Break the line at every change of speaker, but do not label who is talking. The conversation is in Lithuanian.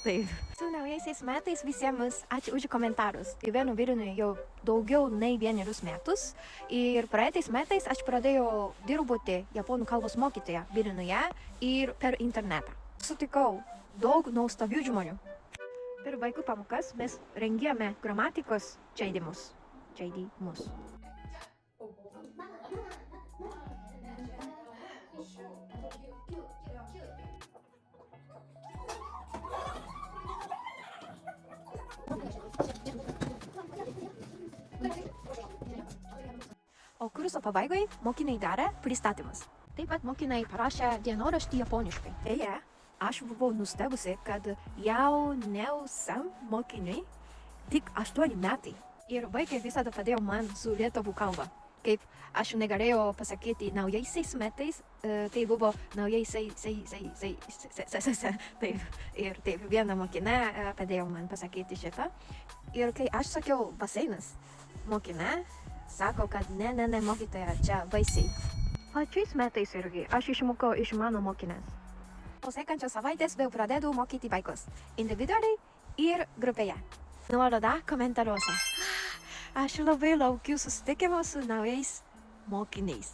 Taip. Su naujaisiais metais visiems ačiū už komentarus. Gyvenu Vilniuje jau daugiau nei 1 metus ir praeitais metais aš pradėjau dirbti japonų kalbos mokytoja Vilniuje ir per internetą. Sutikau daug nuostabių žmonių. Per vaikų pamokas mes rengėme gramatikos žaidimus. O kurso pabaigai mokiniai darė pristatymus. Taip pat mokiniai parašė dienoraštį japoniškai. Beje, aš buvau nustebusi, kad jauniausiam mokiniui tik 8 metai. Ir vaikai visada padėjo man su lietuvių kalba. Kaip aš negalėjau pasakyti naujaisiais metais, tai buvo naujaisiais. Taip. Ir taip viena mokinė padėjo man pasakyti šitą. Ir kai aš sakiau baseinas, mokinė sako, kad ne, mokytoja, čia baisiai. Šiais metais irgi aš išmokau iš mano mokinės. Po sekančios savaitės vėl pradedu mokyti vaikus individualiai ir grupėje. Nuoroda komentaruose. Aš labai laukiu susitikimo su naujais mokiniais.